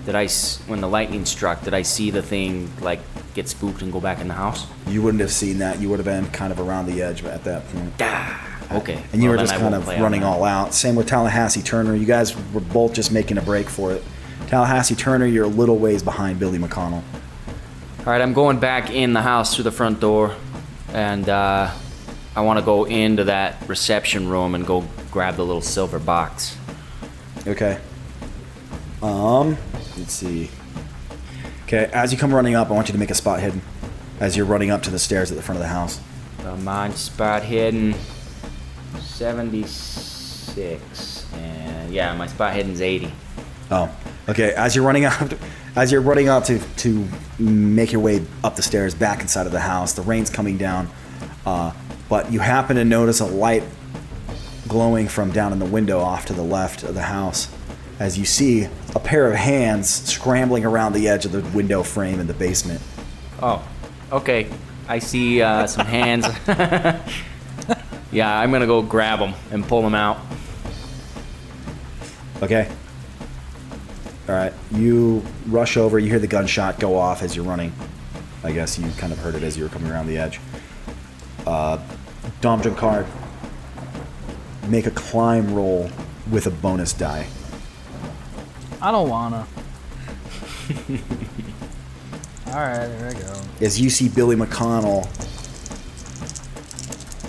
when the lightning struck, did I see the thing like get spooked and go back in the house? You wouldn't have seen that. You would have been kind of around the edge at that point. Okay. And you were just kind of running all out. Same with Tallahassee Turner. You guys were both just making a break for it. Tallahassee Turner, you're a little ways behind Billy McConnell. All right, I'm going back in the house through the front door, and I want to go into that reception room and go grab the little silver box. Okay. Let's see. Okay, as you come running up, I want you to make a spot hidden as you're running up to the stairs at the front of the house. Mine spot hidden 76, and yeah, my spot hidden's 80. Oh, okay. As you're running up to make your way up the stairs back inside of the house, the rain's coming down, but you happen to notice a light glowing from down in the window off to the left of the house, as you see a pair of hands scrambling around the edge of the window frame in the basement. Oh, okay. I see some hands. Yeah, I'm gonna go grab them and pull them out. Okay. All right, you rush over, you hear the gunshot go off as you're running. I guess you kind of heard it as you were coming around the edge. Dom Drunkard, make a climb roll with a bonus die. I don't wanna. Alright, there we go. As you see Billy McConnell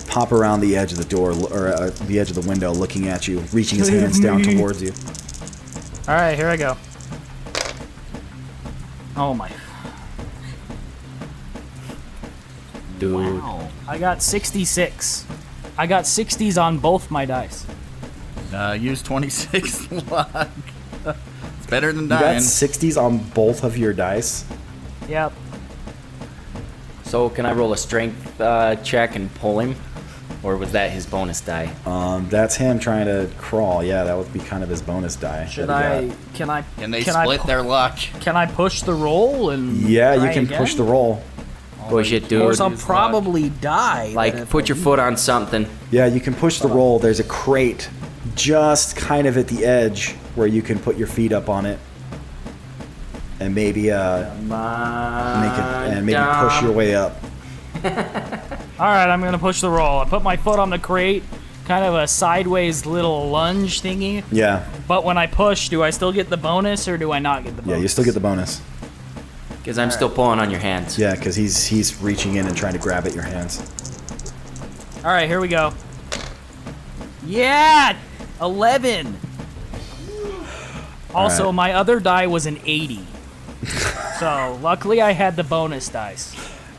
pop around the edge of the door, or the edge of the window, looking at you, reaching his hands down towards you. Alright, here I go. Oh my. Dude. Wow. I got 66. I got 60s on both my dice. Use 26 luck. It's better than You dying. got 60s on both of your dice? Yep. So can I roll a strength check and pull him? Or was that his bonus die? That's him trying to crawl. Yeah, that would be kind of his bonus die. Should I? Can I? And they split their luck. Can I push the roll and? Yeah, try you can again? push the roll. Push it, dude. Or I'll probably die. Like, put your foot on something. Yeah, you can push the roll. There's a crate just kind of at the edge where you can put your feet up on it. And maybe push your way up. Alright, I'm gonna push the roll. I put my foot on the crate, kind of a sideways little lunge thingy. Yeah. But when I push, do I still get the bonus or do I not get the bonus? Yeah, you still get the bonus. Because I'm still pulling on your hands. Yeah, because he's reaching in and trying to grab at your hands. Alright, here we go. Yeah! 11! Also, Alright. my other die was an 80. So, luckily I had the bonus dice.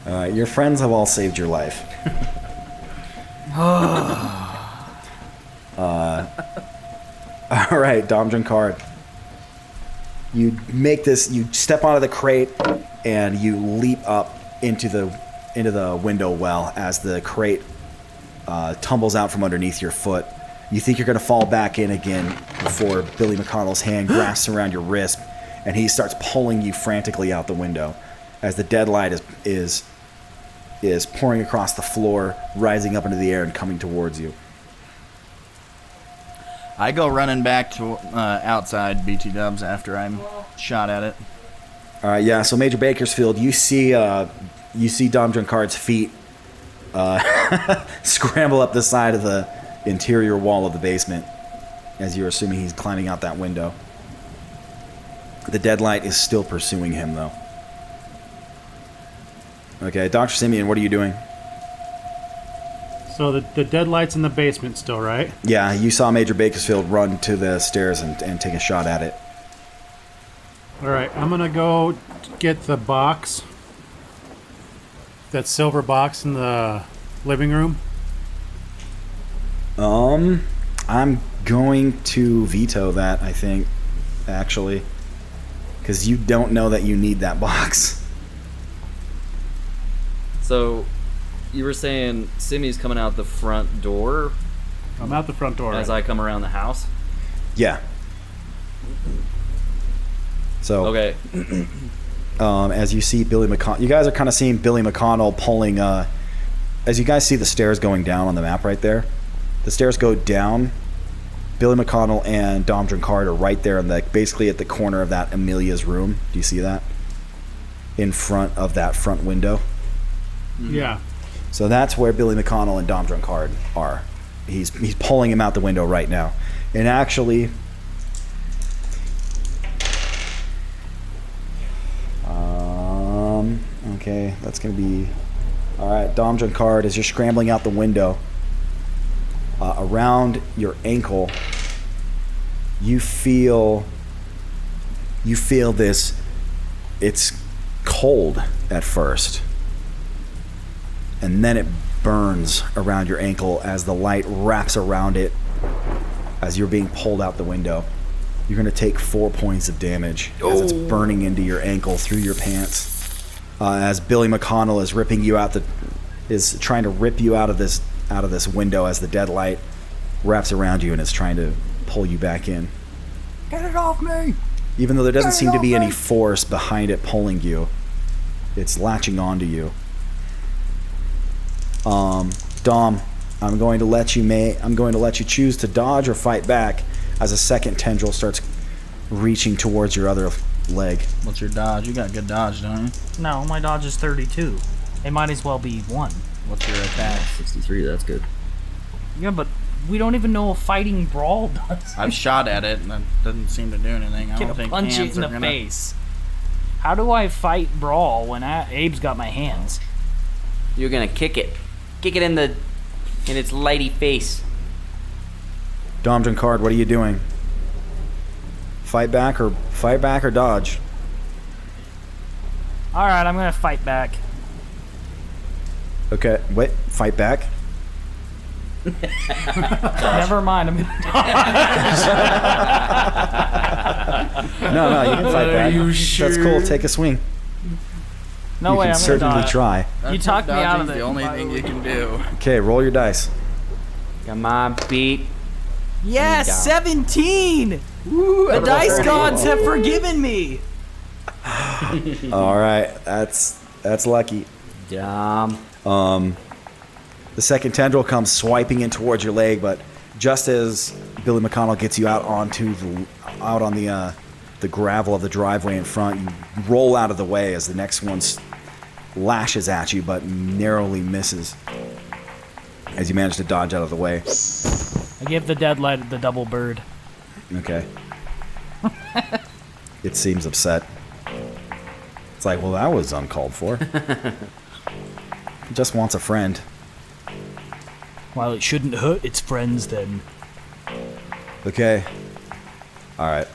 Your friends have all saved your life. All right, Dom Drunkard. You step onto the crate, and you leap up into the window well as the crate tumbles out from underneath your foot. You think you're going to fall back in again before Billy McConnell's hand grasps around your wrist, and he starts pulling you frantically out the window as the dead light is pouring across the floor, rising up into the air and coming towards you. I go running back to outside BT Dubs after I'm shot at it. All right, yeah. So Major Bakersfield, you see Dom Drunkard's feet scramble up the side of the interior wall of the basement, as you're assuming he's climbing out that window. The deadlight is still pursuing him, though. Okay, Dr. Simeon, what are you doing? So the deadlight's in the basement still, right? Yeah, you saw Major Bakersfield run to the stairs and take a shot at it. All right, I'm going to go get the box. That silver box in the living room. I'm going to veto that, I think, actually. Because you don't know that you need that box. So, you were saying Simi's coming out the front door? I'm out the front door. As I come around the house? Yeah. So, okay. As you see Billy McConnell, you guys are kind of seeing Billy McConnell pulling, as you guys see the stairs going down on the map right there, the stairs go down. Billy McConnell and Dom Drunkard are right there basically at the corner of that Amelia's room. Do you see that? In front of that front window. Yeah. So that's where Billy McConnell and Dom Drunkard are. He's pulling him out the window right now. And actually, okay, that's going to be... All right, Dom Drunkard, as you're scrambling out the window, around your ankle, you feel this... It's cold at first. And then it burns around your ankle as the light wraps around it as you're being pulled out the window. You're going to take 4 points of damage as it's burning into your ankle through your pants. As Billy McConnell is ripping you out is trying to rip you out of this window as the dead light wraps around you and is trying to pull you back in. Get it off me! Even though there doesn't seem to be any force behind it pulling you, it's latching onto you. Dom, I'm going to let you choose to dodge or fight back as a second tendril starts reaching towards your other leg. What's your dodge? You got good dodge, don't you? No, my dodge is 32. It might as well be 1. What's your attack? 63, that's good. Yeah, but we don't even know what fighting brawl does. I've shot at it and it doesn't seem to do anything. I don't think punch it in the face. How do I fight brawl when Abe's got my hands? You're gonna kick it. Kick it in its lighty face. Dom Drunkard, what are you doing? Fight back or dodge? Alright, I'm gonna fight back. Okay, wait, fight back? Never mind, I'm gonna dodge. No, you can fight back. you sure? That's cool, take a swing. No you way, can I'm certainly gonna dodge. try. You talked me out of it. The only thing you can do. Okay, roll your dice. Come on, Pete. Yes, 17! Woo, the dice gods have forgiven me! All right, that's lucky. Dumb. The second tendril comes swiping in towards your leg, but just as Billy McConnell gets you out on the gravel of the driveway in front, you roll out of the way as the next one lashes at you, but narrowly misses as you manage to dodge out of the way. I give the deadlight the double bird. Okay. It seems upset. It's like, well, that was uncalled for. It just wants a friend. While it shouldn't hurt its friends, then. Okay. All right.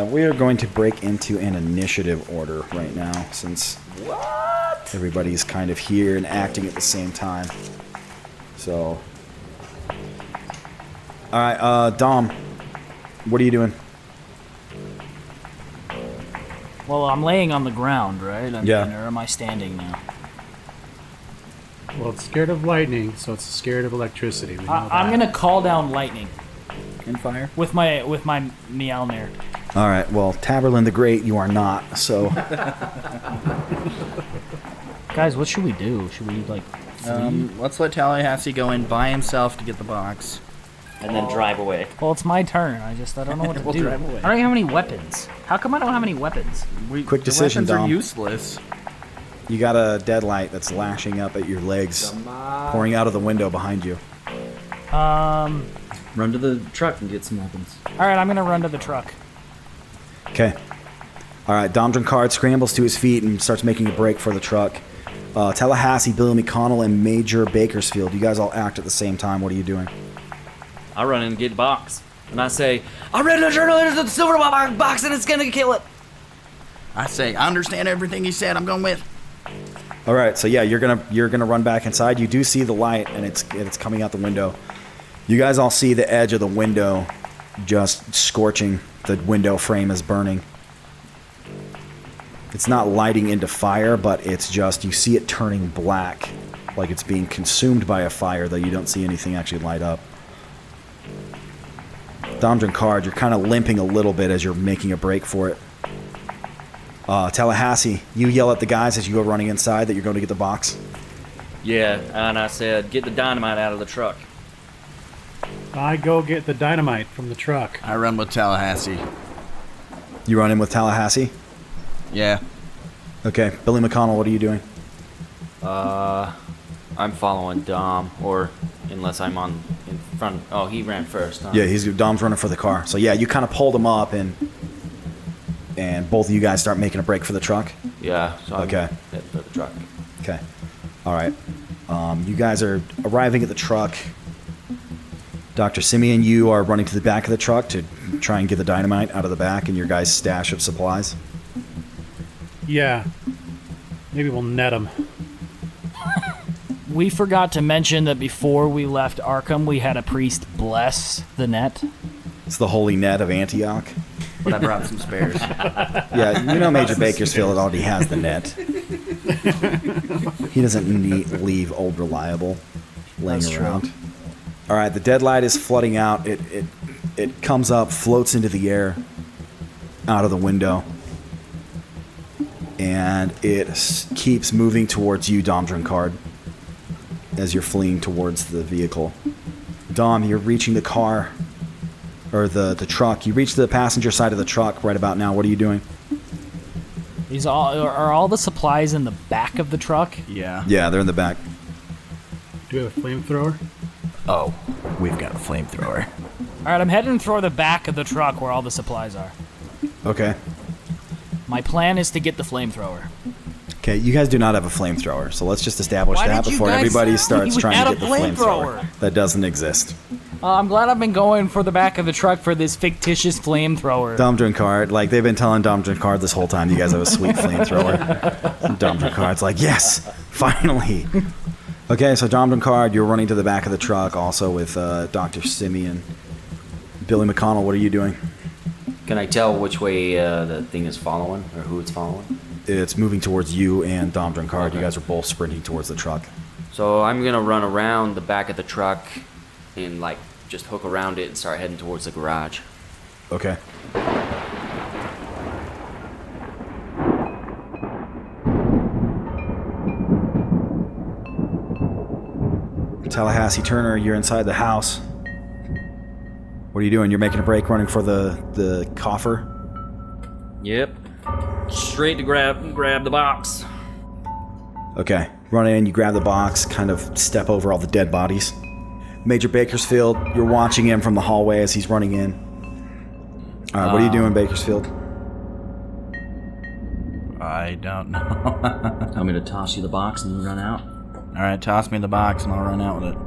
We are going to break into an initiative order right now, since everybody's kind of here and acting at the same time. So, all right, Dom, what are you doing? Well, I'm laying on the ground, right? Yeah. Or am I standing now? Well, it's scared of lightning, so it's scared of electricity. We know I'm that. gonna call down lightning And fire. with my Meowmere. All right. Well, Taberlin the Great, you are not. So Guys, what should we do? Should we like? Let's let Tallahassee go in by himself to get the box. And then drive away. Well, it's my turn. I don't know what to We'll do. drive away. I don't have any weapons. How come I don't have any weapons? quick decision, the weapons Dom. are useless. You got a deadlight that's lashing up at your legs, pouring out of the window behind you. Run to the truck and get some weapons. All right, I'm gonna run to the truck. Okay. All right. Dom Drunkard scrambles to his feet and starts making a break for the truck. Tallahassee, Billy McConnell, and Major Bakersfield. You guys all act at the same time. What are you doing? I run in and get the box. And I say, I read in the journal there's a silver box and it's gonna kill it. I say, I understand everything you said. I'm going with. All right. So yeah, you're gonna run back inside. You do see the light, and it's coming out the window. You guys all see the edge of the window just scorching. The window frame is burning. It's not lighting into fire, but it's just, you see it turning black, like it's being consumed by a fire, though you don't see anything actually light up. Dom Drunkard, you're kind of limping a little bit as you're making a break for it. Tallahassee, you yell at the guys as you go running inside that you're going to get the box. Yeah, and I said, get the dynamite out of the truck. I go get the dynamite from the truck. I run with Tallahassee. You run in with Tallahassee? Yeah. Okay, Billy McConnell, what are you doing? I'm following Dom, or unless I'm in front. Oh, he ran first. Huh? Yeah, Dom's running for the car. So yeah, you kind of pulled him up, and both of you guys start making a break for the truck. Yeah. So I'm Okay. heading for the truck. Okay. All right. You guys are arriving at the truck. Dr. Simeon, you are running to the back of the truck to try and get the dynamite out of the back and your guys' stash of supplies. Yeah. Maybe we'll net him. We forgot to mention that before we left Arkham, we had a priest bless the net. It's the holy net of Antioch. But I brought some spares. Yeah, you know Major Bakersfield already has the net. He doesn't leave Old Reliable laying That's around. true. All right, the deadlight is flooding out. It comes up, floats into the air out of the window. And it keeps moving towards you, Dom Drunkard, as you're fleeing towards the vehicle. Dom, you're reaching the car, or the truck. You reach the passenger side of the truck right about now. What are you doing? Are all the supplies in the back of the truck? Yeah. Yeah, they're in the back. Do we have a flamethrower? Oh, we've got a flamethrower. All right, I'm heading for the back of the truck where all the supplies are. Okay. My plan is to get the flamethrower. Okay, you guys do not have a flamethrower, so let's just establish Why that did you before guys everybody say starts we trying had to a get the flamethrower. flamethrower? That doesn't exist. I'm glad I've been going for the back of the truck for this fictitious flamethrower. Dom Drunkard, like they've been telling Dom Drunkard this whole time, you guys have a sweet flamethrower. Dom Drunkard's like, yes, finally. Okay, so Dom Drunkard, you're running to the back of the truck, also with Dr. Simeon. Billy McConnell, what are you doing? Can I tell which way the thing is following, or who it's following? It's moving towards you and Dom Drunkard. Okay. You guys are both sprinting towards the truck. So I'm gonna run around the back of the truck and like just hook around it and start heading towards the garage. Okay. Tallahassee Turner, you're inside the house. What are you doing? You're making a break running for the coffer? Yep. Straight to grab the box. Okay. Run in, you grab the box, kind of step over all the dead bodies. Major Bakersfield, you're watching him from the hallway as he's running in. All right, what are you doing, Bakersfield? I don't know. Tell me to toss you the box and you run out. All right, toss me the box and I'll run out with it.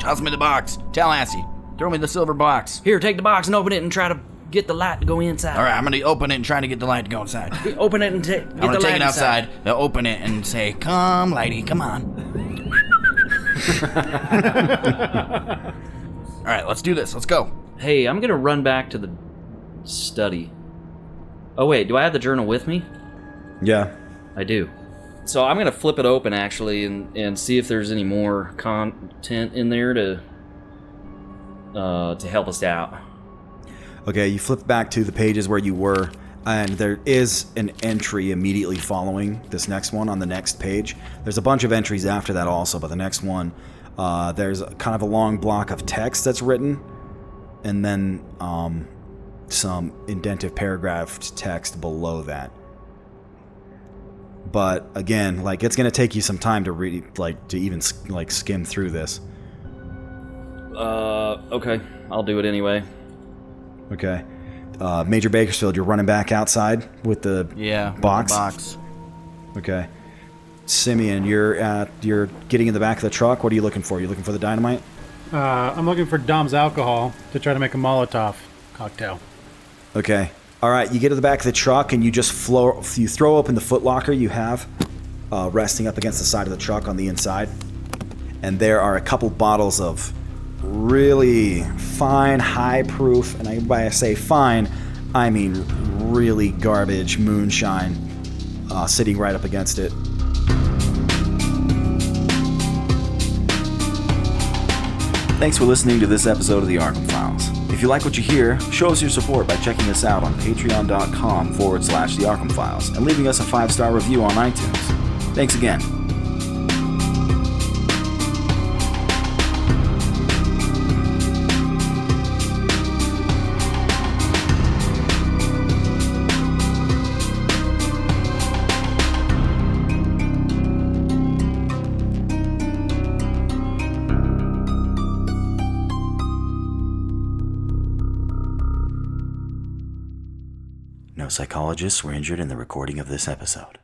Toss me the box. Tallahassee, throw me the silver box. Here, take the box and open it and try to get the light to go inside. All right, I'm going to open it and try to get the light to go inside. Open it and get I'm the going to light take it inside. outside, open it, and say, come, lady, come on. All right, let's do this. Let's go. Hey, I'm gonna run back to the study. Oh wait, do I have the journal with me? Yeah. I do. So I'm gonna flip it open actually and see if there's any more content in there to help us out. Okay, you flip back to the pages where you were, and there is an entry immediately following this next one on the next page. There's a bunch of entries after that also, but the next one, there's kind of a long block of text that's written, and then some indented paragraphed text below that. But again, like, it's gonna take you some time to read, like, to even like skim through this. Okay, I'll do it anyway. Okay. Major Bakersfield, you're running back outside with the box? box. Okay. Simeon, you're getting in the back of the truck. What are you looking for? You looking for the dynamite? I'm looking for Dom's alcohol to try to make a Molotov cocktail. Okay. All right, you get to the back of the truck and you just you throw open the footlocker you have resting up against the side of the truck on the inside. And there are a couple bottles of really fine, high-proof, and by I say fine, I mean really garbage moonshine sitting right up against it. Thanks for listening to this episode of the Arkham Files. If you like what you hear, show us your support by checking us out on patreon.com/the Arkham Files and leaving us a 5-star review on iTunes. Thanks again. No psychologists were injured in the recording of this episode.